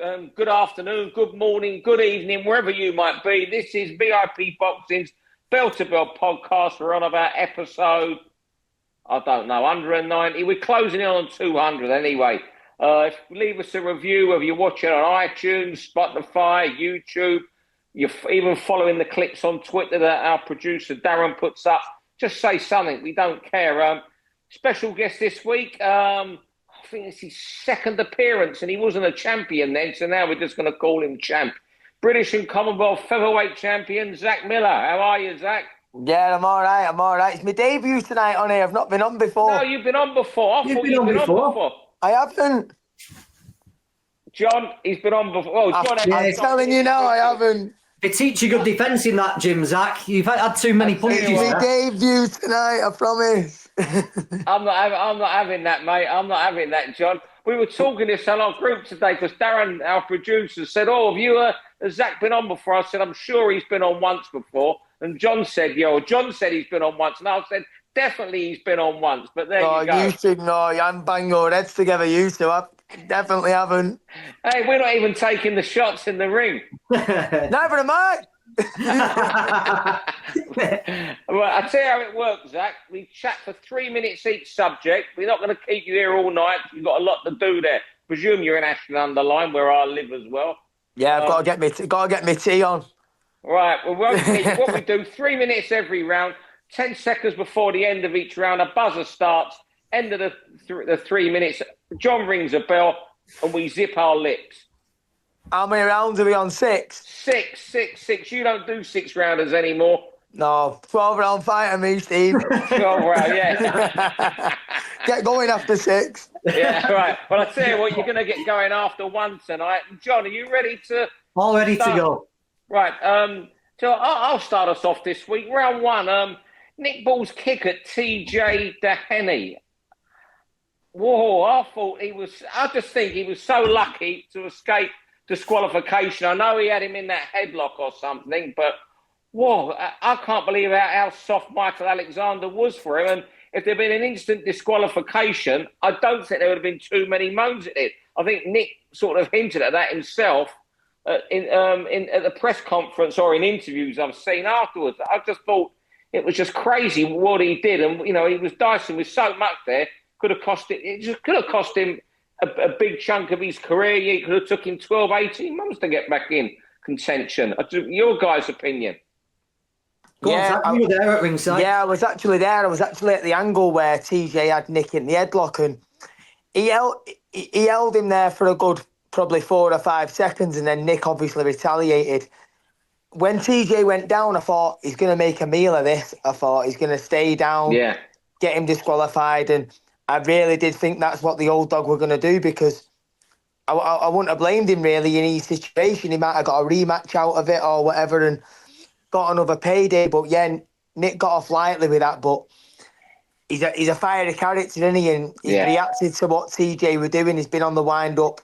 good afternoon, good morning, good evening, wherever you might be. This is VIP Boxing's Bell to Bell podcast. We're on about episode, 190. We're closing in on 200 anyway. Leave us a review if you're watching on iTunes, Spotify, YouTube. You're even following the clips on Twitter that our producer Darren puts up. Just say something. We don't care. Special guest this week. I think it's his second appearance, and he wasn't a champion then, so now we're just going to call him champ. British and Commonwealth Featherweight champion, Zak Miller. How are you, Zak? Yeah, I'm all right. It's my debut tonight on here. I've not been on before. No, you've been on before. I thought you'd been on before. I haven't. John, he's been on before. Oh, John, I'm telling you now, I haven't. They teach you good defence in that gym, Zak. You've had too many punches. It's my debut tonight, I promise. I'm not having that, mate. I'm not having that, John. We were talking this on our group today because Darren, our producer, said, "Oh, have you, has Zak been on before?" I said, "I'm sure he's been on once before." And John said, John said he's been on once. And I said, definitely he's been on once. But there you go. You should know. You haven't banged your heads together, you two. I definitely haven't. Hey, we're not even taking the shots in the ring. Never am I. Well, I'll tell you how it works, Zak. We chat for 3 minutes each subject. We're not going to keep you here all night. You've got a lot to do there. Presume you're in Ashton Underline, where I live as well. Yeah, I've got to get my tea on. Right. Well, what we do, 3 minutes every round, 10 seconds before the end of each round, a buzzer starts, end of the 3 minutes, John rings a bell, and we zip our lips. How many rounds are we on? 6? Six. You don't do 6-rounders anymore. No, 12-round fighter, me, Steve. 12-round, yeah. Get going after 6. Yeah, right. Well, I tell you what, you're going to get going after 1 tonight. John, are you ready to? All ready to go. Right. So I'll start us off this week. Round 1. Nick Ball's kick at TJ Dehenny. Whoa! I just think he was so lucky to escape disqualification. I know he had him in that headlock or something, but whoa! I can't believe how soft Michael Alexander was for him. And if there'd been an instant disqualification, I don't think there would have been too many moans at it. I think Nick sort of hinted at that himself at the press conference or in interviews I've seen afterwards. I just thought it was just crazy what he did, and he was dicing with so much there. Could have cost him a big chunk of his career. It could have took him 12, 18 months to get back in contention. Your guys' opinion? You were there at ringside. Yeah, I was actually there. I was actually at the angle where TJ had Nick in the headlock, and he held him there for a good probably 4 or 5 seconds, and then Nick obviously retaliated. When TJ went down, I thought he's going to make a meal of this. I thought he's going to stay down, get him disqualified, and I really did think that's what the old dog were going to do, because I wouldn't have blamed him really in his situation. He might have got a rematch out of it or whatever and got another payday. But yeah, Nick got off lightly with that. But he's a fiery character, isn't he? And he reacted to what TJ were doing. He's been on the wind-up,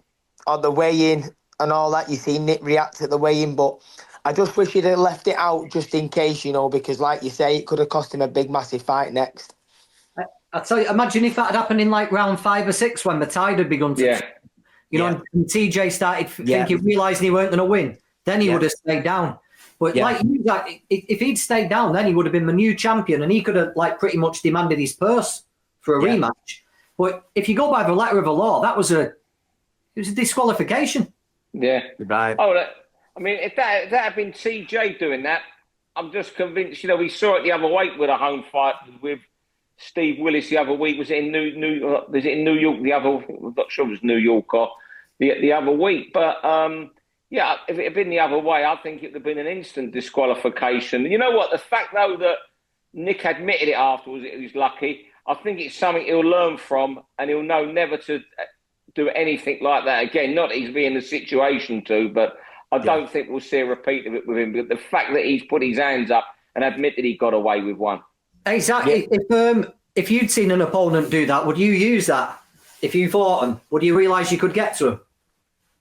on the weigh-in and all that. You see Nick react at the weigh-in. But I just wish he'd have left it out just in case, because like you say, it could have cost him a big, massive fight next. I tell you, imagine if that had happened in like round 5 or 6 when the tide had begun to, and TJ started thinking, realising he weren't going to win. Then he would have stayed down. But like you, if he'd stayed down, then he would have been the new champion, and he could have pretty much demanded his purse for a rematch. But if you go by the letter of the law, it was a disqualification. Yeah, right. Oh, if that had been TJ doing that, I'm just convinced. We saw it the other weight with a home fight with Steve Willis the other week. Was it in New York? The other, I'm not sure it was New York or the other week. But if it had been the other way, I think it would have been an instant disqualification. You know what? The fact though that Nick admitted it afterwards, he was lucky. I think it's something he'll learn from, and he'll know never to do anything like that again. Not that he's be in the situation to, but I don't think we'll see a repeat of it with him. But the fact that he's put his hands up and admitted he got away with one. Exactly. If you'd seen an opponent do that, would you use that? If you fought him, would you realise you could get to him?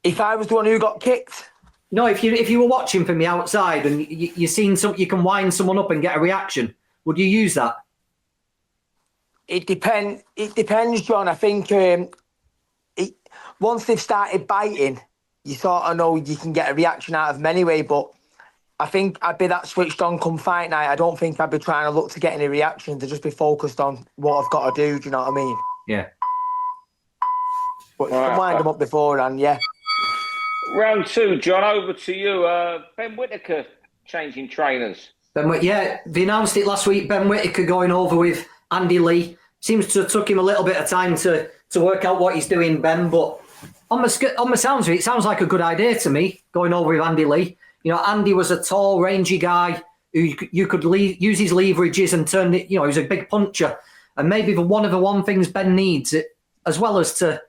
If I was the one who got kicked? No, if you were watching from the outside and you seen you can wind someone up and get a reaction, would you use that? It depends, John. I think once they've started biting, you sort of know you can get a reaction out of them anyway. But I think I'd be that switched on come fight night. I don't think I'd be trying to look to get any reactions. To just be focused on what I've got to do. Do you know what I mean? Yeah. But you can wind them up beforehand, yeah. Round 2, John, over to you. Ben Whittaker changing trainers. They announced it last week. Ben Whittaker going over with Andy Lee. Seems to have took him a little bit of time to work out what he's doing, Ben. But on the sounds of it, it sounds like a good idea to me, going over with Andy Lee. You know, Andy was a tall, rangy guy who you could use his leverages and turn it, you know, he's a big puncher. And maybe one of the one things Ben needs, as well as to,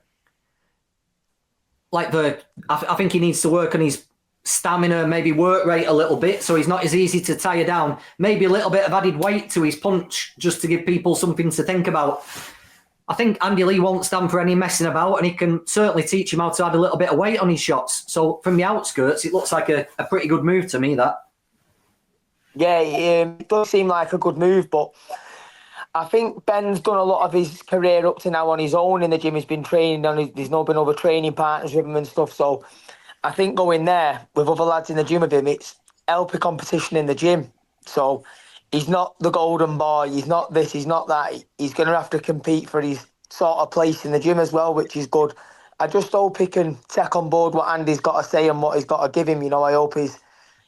I think he needs to work on his stamina, maybe work rate a little bit, so he's not as easy to tire down. Maybe a little bit of added weight to his punch, just to give people something to think about. I think Andy Lee won't stand for any messing about, and he can certainly teach him how to add a little bit of weight on his shots. So from the outskirts, it looks like a pretty good move to me, that. Yeah, it does seem like a good move, but I think Ben's done a lot of his career up to now on his own in the gym. He's been training, and there's not been other training partners with him and stuff. So I think going there with other lads in the gym with him, it's healthy competition in the gym. So he's not the golden boy. He's not this. He's not that. He's going to have to compete for his sort of place in the gym as well, which is good. I just hope he can take on board what Andy's got to say and what he's got to give him. You know, I hope he's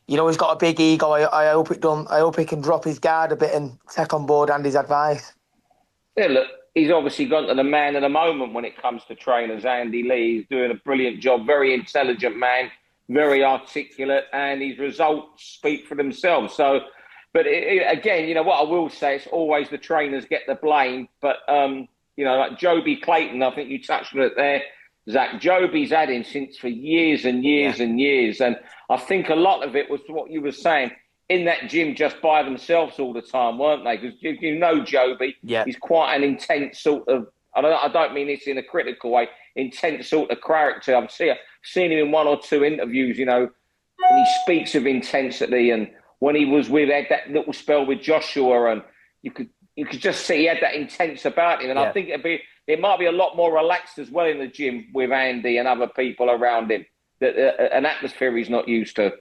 got a big ego. I hope he can drop his guard a bit and take on board Andy's advice. Yeah, look, he's obviously gone to the man of the moment when it comes to trainers, Andy Lee. He's doing a brilliant job, very intelligent man, very articulate, and his results speak for themselves. So, but again, you know, what I will say, it's always the trainers get the blame. But, you know, like Joby Clayton, I think you touched on it there, Zach. Joby's had him since for years and years and years. And I think a lot of it was what you were saying, in that gym just by themselves all the time, weren't they? Because you know Joby, he's quite an intense sort of, I don't mean this in a critical way, intense sort of character. I've seen him in one or two interviews, you know, and he speaks of intensity. And when he was with Ed, that little spell with Joshua, and you could just see he had that intense about him. And I think it might be a lot more relaxed as well in the gym with Andy and other people around him, that an atmosphere he's not used to.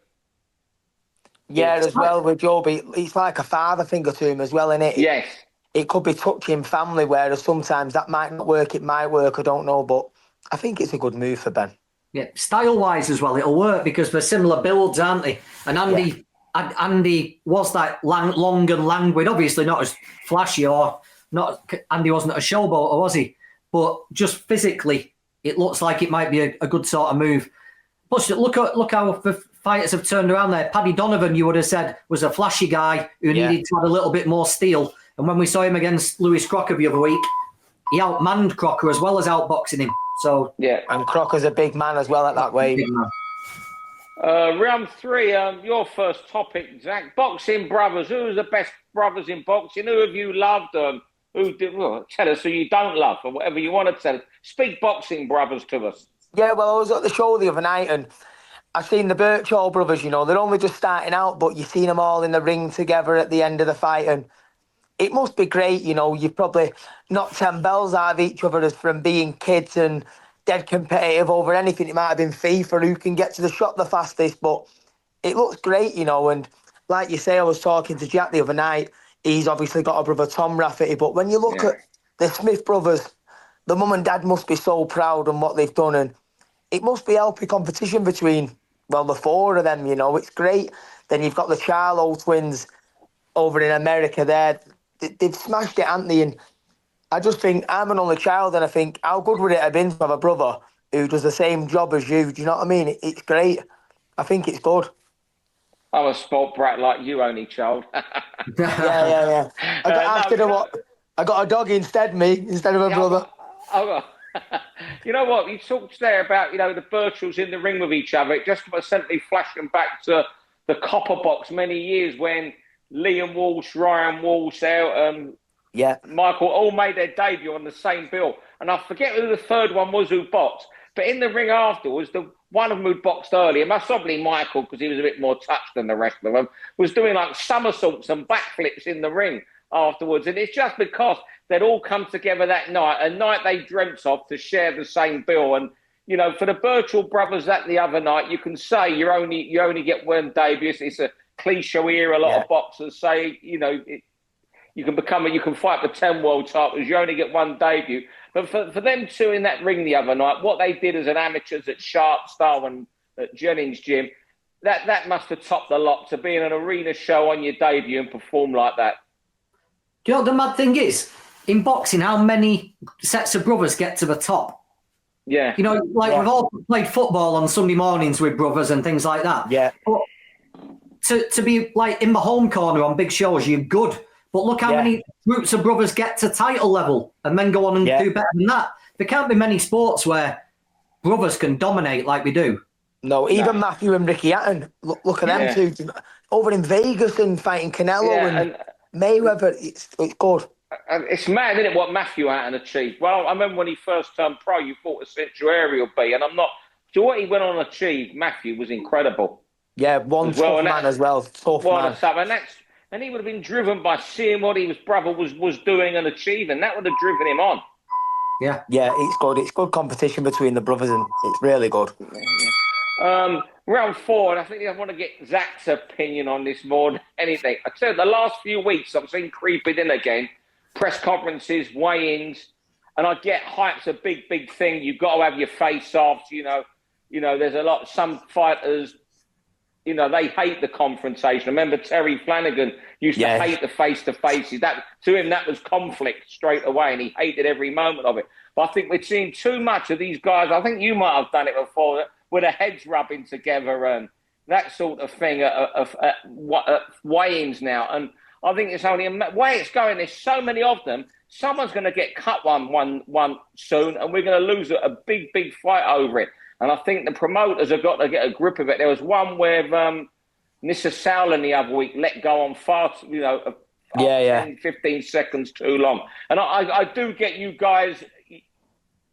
Yeah, as well with Joby, it's like a father figure to him as well, isn't it? Yes. It could be touching family, whereas sometimes that might not work, it might work, I don't know, but I think it's a good move for Ben. Yeah, style-wise as well, it'll work because they're similar builds, aren't they? And Andy was that long and languid, obviously not as flashy Andy wasn't a showboater, was he? But just physically, it looks like it might be a good sort of move. Plus, look how the fighters have turned around there. Paddy Donovan, you would have said, was a flashy guy who needed to add a little bit more steel. And when we saw him against Lewis Crocker the other week, he outmanned Crocker as well as outboxing him. So and Crocker's a big man as well at that weight. Round 3, your first topic, Zach. Boxing brothers. Who are the best brothers in boxing? Who have you loved? Tell us who you don't love, or whatever you want to tell us. Speak boxing brothers to us. Yeah, well, I was at the show the other night and I've seen the Birchall brothers, you know, they're only just starting out, but you've seen them all in the ring together at the end of the fight, and it must be great, you know. You've probably knocked 10 bells out of each other from being kids and dead competitive over anything. It might have been FIFA, who can get to the shot the fastest, but it looks great, you know. And like you say, I was talking to Jack the other night, he's obviously got a brother, Tom Rafferty, but when you look at the Smith brothers, the mum and dad must be so proud on what they've done, and it must be healthy competition between, well, the four of them, you know. It's great. Then you've got the Charlo twins over in America there. They've smashed it, haven't they? And I just think, I'm an only child, and I think, how good would it have been to have a brother who does the same job as you? Do you know what I mean? It's great. I think it's good. I'm a spoilt brat like you, only child. Yeah. I got a dog instead of a brother. You know what? You talked there about, you know, the Birchalls in the ring with each other. It just simply flashing back to the Copper Box many years when Liam Walsh, Ryan Walsh, Michael all made their debut on the same bill. And I forget who the third one was who boxed. But in the ring afterwards, the one of them who boxed earlier, most probably Michael, because he was a bit more touched than the rest of them, was doing like somersaults and backflips in the ring afterwards. And it's just because they'd all come together that night, a night they dreamt of, to share the same bill. And, for the Birchall brothers that the other night, you can say you only get one debut. It's a cliche we hear a lot of boxers say. You can fight for 10 world titles. You only get one debut. But for them two in that ring the other night, what they did as an amateurs at Sharpstar and at Jennings Gym, that must have topped the lot, to be in an arena show on your debut and perform like that. Do you know what the mad thing is? In boxing, how many sets of brothers get to the top? Yeah. We've all played football on Sunday mornings with brothers and things like that. Yeah. But to be like in the home corner on big shows, you're good. But look how many groups of brothers get to title level and then go on and do better than that. There can't be many sports where brothers can dominate like we do. No, even Matthew and Ricky Hatton. Look at them two. Over in Vegas and fighting Canelo and Mayweather. It's good. It's mad, isn't it, what Matthew Hatton achieved? Well, I remember when he first turned pro, you thought a Central Area B, and I'm not... So what he went on to achieve, Matthew, was incredible. Yeah, tough man as well. Tough man. And he would have been driven by seeing what his brother was doing and achieving. That would have driven him on. Yeah, it's good. It's good competition between the brothers, and it's really good. Round 4, and I think I want to get Zak's opinion on this more than anything. I said the last few weeks I've seen creeping in again. Press conferences, weigh-ins, and I get hype's a big thing. You've got to have your face-offs. There's a lot. Some fighters, they hate the confrontation. I remember Terry Flanagan used to hate the face-to-faces. To him, that was conflict straight away, and he hated every moment of it. But I think we're seeing too much of these guys. I think you might have done it before, with their heads rubbing together and that sort of thing at weigh-ins now. And I think it's only a way it's going. There's so many of them. Someone's going to get cut one soon, and we're going to lose a big10 over it. And I think the promoters have got to get a grip of it. There was one where Nissa Sauerland the other week let go on fast, 10, 15 seconds too long. And I do get you guys,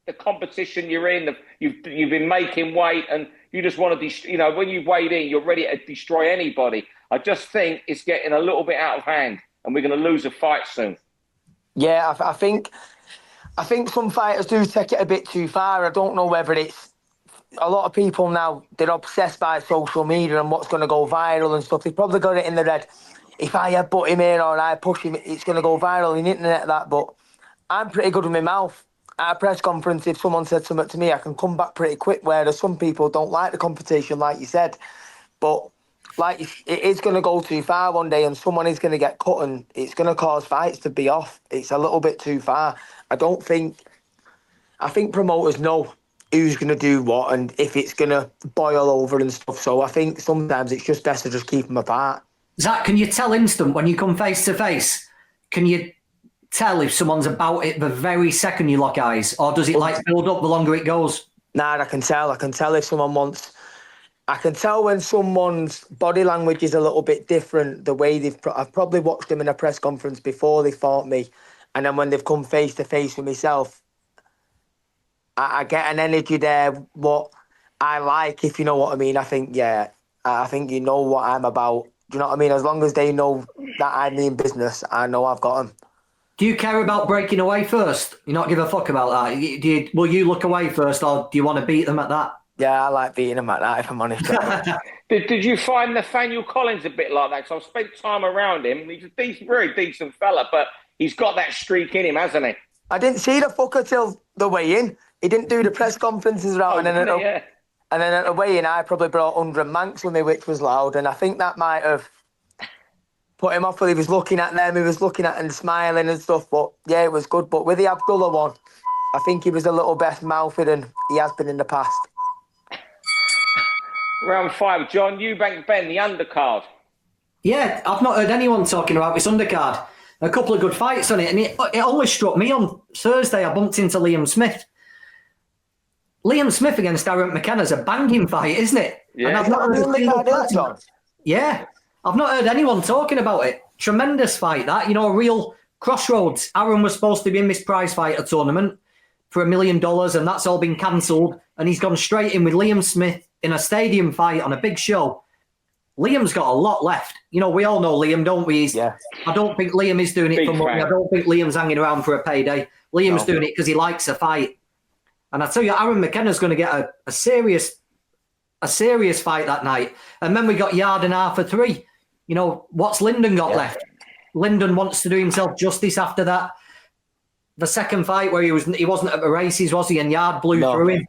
the competition you're in, you've been making weight, and you just want to, when you weighed in, you're ready to destroy anybody. I just think it's getting a little bit out of hand, and we're going to lose a fight soon. Yeah, I think some fighters do take it a bit too far. I don't know whether it's a lot of people now, they're obsessed by social media and what's going to go viral and stuff. They've probably got it in their head. If I headbutt him in or I push him, it's going to go viral on the internet, that. But I'm pretty good with my mouth. At a press conference, if someone said something to me, I can come back pretty quick, whereas some people don't like the competition, like you said. But it is going to go too far one day, and someone is going to get cut, and it's going to cause fights to be off. It's a little bit too far. I think promoters know who's going to do what and if it's going to boil over and stuff. So I think sometimes it's just best to just keep them apart. Zach, can you tell instant when you come face to face? Can you tell if someone's about it the very second you lock eyes, or does it build up the longer it goes? Nah, I can tell if someone wants. I can tell when someone's body language is a little bit different. The way I've probably watched them in a press conference before they fought me, and then when they've come face to face with myself, I get an energy there, what I like, if you know what I mean. I think you know what I'm about. Do you know what I mean? As long as they know that I mean business, I know I've got them. Do you care about breaking away first? You not give a fuck about that? Will you look away first, or do you want to beat them at that? Yeah, I like beating them at that, if I'm honest. Did you find Nathaniel Collins a bit like that? Because I've spent time around him. He's a very decent fella, but he's got that streak in him, hasn't he? I didn't see the fucker till the weigh-in. He didn't do the press conferences around, and then at the weigh-in, I probably brought 100 Manx with me, which was loud, and I think that might have put him off when he was looking at them. He was looking at and smiling and stuff, but yeah, it was good. But with the Abdullah one, I think he was a little best mouthed than he has been in the past. Round 5, John Eubank Ben, the undercard. Yeah, I've not heard anyone talking about this undercard. A couple of good fights on it, and it always struck me on Thursday. I bumped into Liam Smith. Liam Smith against Darren McKenna's a banging fight, isn't it? Yeah. And I've not heard anyone talking about it. Tremendous fight, that. A real crossroads. Aaron was supposed to be in this prize fighter tournament for $1 million, and that's all been cancelled. And he's gone straight in with Liam Smith in a stadium fight on a big show. Liam's got a lot left. We all know Liam, don't we? I don't think Liam is doing it for money. I don't think Liam's hanging around for a payday. Liam's doing it because he likes a fight. And I tell you, Aaron McKenna's going to get a serious fight that night. And then we got yard and half for 3. You know, what's Lyndon got left? Lyndon wants to do himself justice after that. The second fight where he wasn't at the races, was he? And Yard blew through him.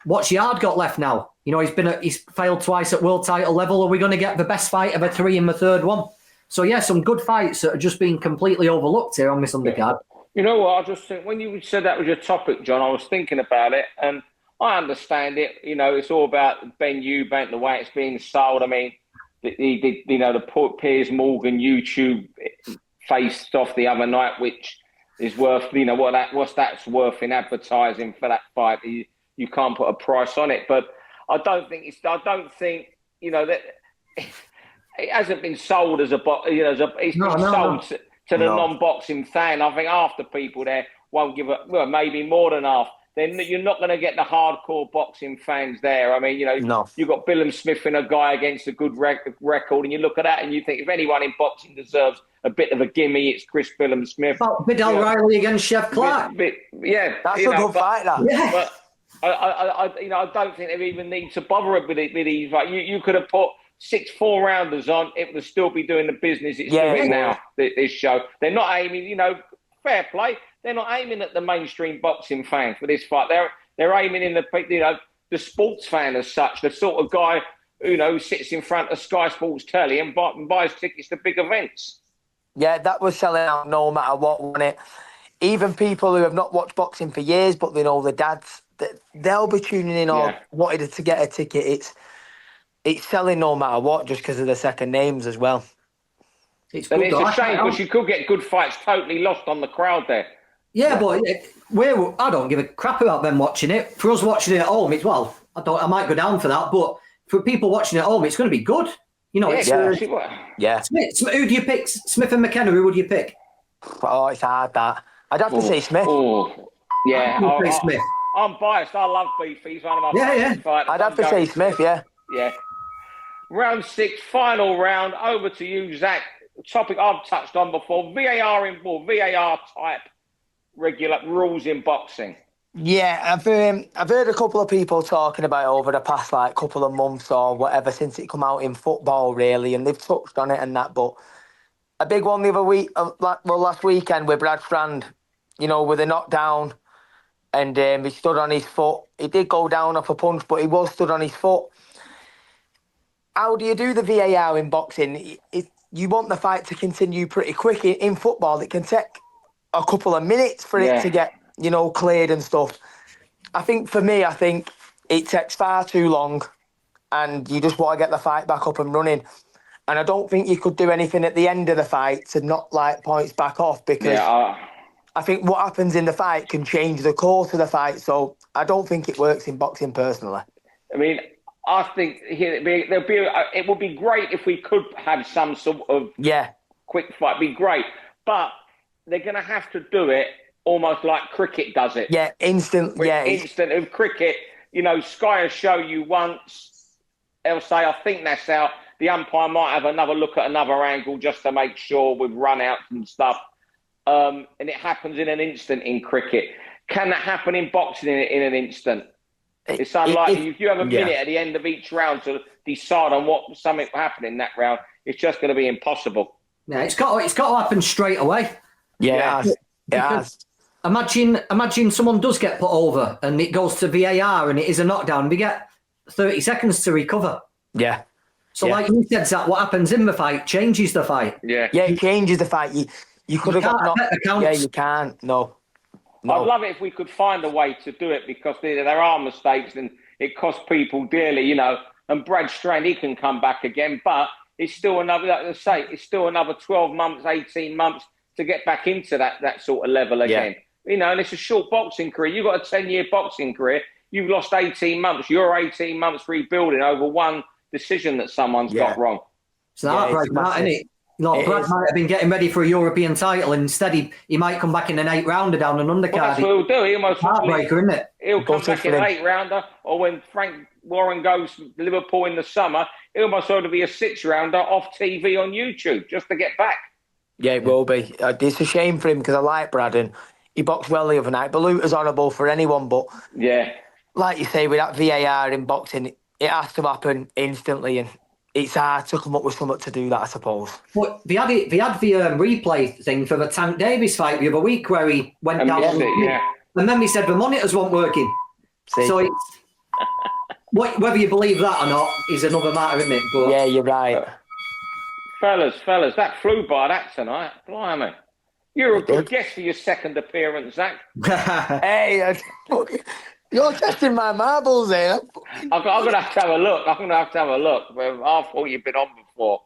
What's Yard got left now? You know, he's failed twice at world title level. Are we going to get the best fight of a 3 in the third one? So yeah, some good fights that are just being completely overlooked here on this undercard. You know what? I just think when you said that was your topic, John, I was thinking about it, and I understand it. You know, it's all about Ben Eubank, the way it's being sold. I mean, he did, you know, the Piers Morgan YouTube faced off the other night, which is worth, you know, what's that's worth in advertising for that fight. You can't put a price on it, but I don't think, you know, that it hasn't been sold as it's been sold to the non-boxing fan. I think half the people there won't give maybe more than half. Then you're not going to get the hardcore boxing fans there. I mean, you know, you've got Billum Smith and a guy against a good record, and you look at that and you think if anyone in boxing deserves a bit of a gimme, it's Chris Billum Smith. Biddle Riley against Chef Clark. That's a good fight. But I don't think they even need to bother with these. Like you could have put 6 4-rounders on, it would still be doing the business it's doing now. This show, they're not aiming. You know, fair play. They're not aiming at the mainstream boxing fan for this fight. They're aiming in the sports fan as such, the sort of guy who sits in front of Sky Sports telly and buys tickets to big events. Yeah, that was selling out no matter what, wasn't it? Even people who have not watched boxing for years, but they know the dads, they'll be tuning in or wanted to get a ticket. It's selling no matter what, just because of the second names as well. It's a shame because you could get good fights totally lost on the crowd there. Yeah, but I don't give a crap about them watching it. For us watching it at home, I might go down for that, but for people watching it at home, it's going to be good. You know, Smith, who do you pick? Smith and McKenna, who would you pick? Oh, it's hard that. I'd have to say Smith. Yeah, Smith. I'm biased. I love Beef. He's one of my favorite fighters. I'd have to say Smith, yeah. Round 6, final round. Over to you, Zach. Topic I've touched on before. VAR type regular rules in boxing. Yeah, I've heard a couple of people talking about it over the past couple of months or whatever since it come out in football really, and they've touched on it and that. But a big one the other week, last weekend with Brad Strand, you know, with a knockdown, and he stood on his foot. He did go down off a punch, but he was stood on his foot. How do you do the VAR in boxing? You want the fight to continue pretty quick. In football, it can take a couple of minutes for it to get, cleared and stuff. I think it takes far too long and you just want to get the fight back up and running. And I don't think you could do anything at the end of the fight to knock points back off because I think what happens in the fight can change the course of the fight. So I don't think it works in boxing personally. I mean, I think it would be great if we could have some sort of quick fight. It'd be great. But they're going to have to do it almost like cricket does it. Yeah, instant. Instant of cricket. You know, Sky will show you once. They'll say, I think that's out. The umpire might have another look at another angle just to make sure with run-outs and stuff. And it happens in an instant in cricket. Can that happen in boxing in an instant? It's unlikely. If you have a minute at the end of each round to decide on what something will happen in that round, it's just going to be impossible. Yeah, it's got to happen straight away. Yeah, it has. Imagine someone does get put over and it goes to VAR and it is a knockdown. We get 30 seconds to recover. Yeah. So like you said, Zach, what happens in the fight changes the fight. Yeah, it changes the fight. You could have got knocked. Yeah, you can't. No. I'd love it if we could find a way to do it because there are mistakes and it costs people dearly, you know. And Brad Strand, he can come back again, but it's still another, like I say, it's still another 12 months, 18 months to get back into that sort of level again. Yeah. You know, and it's a short boxing career. You've got a 10-year boxing career. You've lost 18 months. You're 18 months rebuilding over one decision that someone's got wrong. It's heartbreaking, isn't it? Brad might have been getting ready for a European title and instead he might come back in an 8-rounder down an undercard. Well, that's what he'll do. Heartbreaker, isn't it? He'll come back in an 8-rounder, or when Frank Warren goes to Liverpool in the summer, he'll most likely be a 6-rounder off TV on YouTube just to get back. Yeah, it will be. It's a shame for him because I like Brad and he boxed well the other night. Baluta's honourable for anyone, but like you say, with that VAR in boxing, it has to happen instantly, and it's hard to come up with something to do that, I suppose. But they had the replay thing for the Tank Davis fight the other week where he went down. And then he said the monitors weren't working. See? So it's, whether you believe that or not is another matter, isn't it? But, yeah, you're right. Fellas, that flew by that tonight. Blimey. You're a good guest for your second appearance, Zach. Hey, you're testing my marbles here. I'm going to have to have a look. I thought you'd been on before.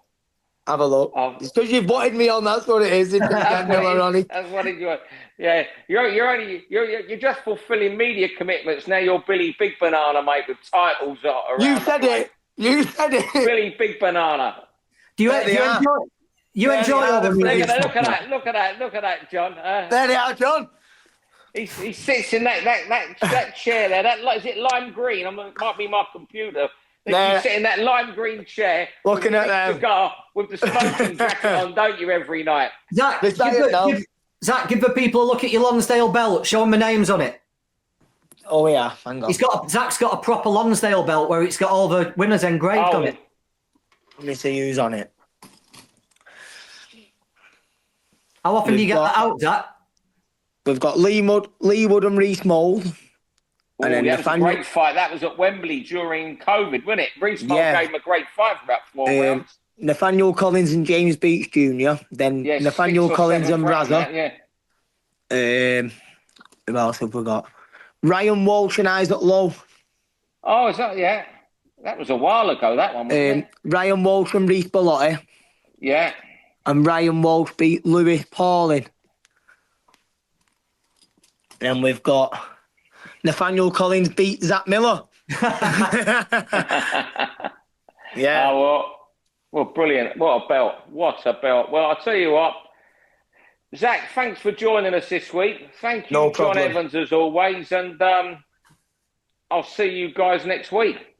Have a look. It's because you've wanted me on. That's what it is. That's what it is. Yeah, you're just fulfilling media commitments. Now you're Billy Big Banana, mate, with titles around. You said it. Billy Big Banana. Do you enjoy all the media? Look at that, John. There they are, John. He sits in that chair there. Is it lime green? It might be my computer. You sit in that lime green chair, looking at them, cigar with the smoking jacket on, don't you? Every night, Zach, give the people a look at your Lonsdale belt. Show them the names on it. Oh yeah, hang on. Zach's got a proper Lonsdale belt where it's got all the winners engraved on it. Let me see who's on it. How often do you get that out, Zach? We've got Lee Wood and Reece Mould. And then that was a great fight. That was at Wembley during COVID, wasn't it? Reece Mould gave him a great fight for about 4 rounds. Nathaniel Collins and James Beach Jr. Then Nathaniel Collins and Raza. Who else have we got? Ryan Walsh and Isaac Lowe. Oh, is that, that was a while ago, that one, wasn't it? Ryan Walsh and Reece Bellotti. Yeah. And Ryan Walsh beat Lewis Pauling. Then we've got Nathaniel Collins beat Zak Miller. Yeah. Oh, well, brilliant. What a belt. Well, I'll tell you what. Zach, thanks for joining us this week. Thank you, John Evans, as always. And I'll see you guys next week.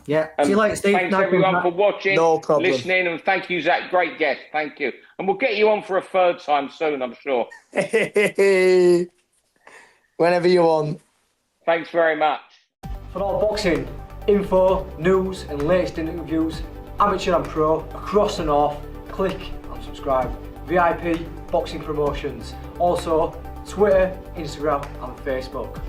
Yeah. See you later, Steve. Thanks, everyone, for watching, listening, and thank you, Zach. Great guest. Thank you. And we'll get you on for a third time soon, I'm sure. Whenever you want. Thanks very much. For all boxing info, news and latest interviews, amateur and pro, across the north, click and subscribe. VIP Boxing Promotions. Also, Twitter, Instagram and Facebook.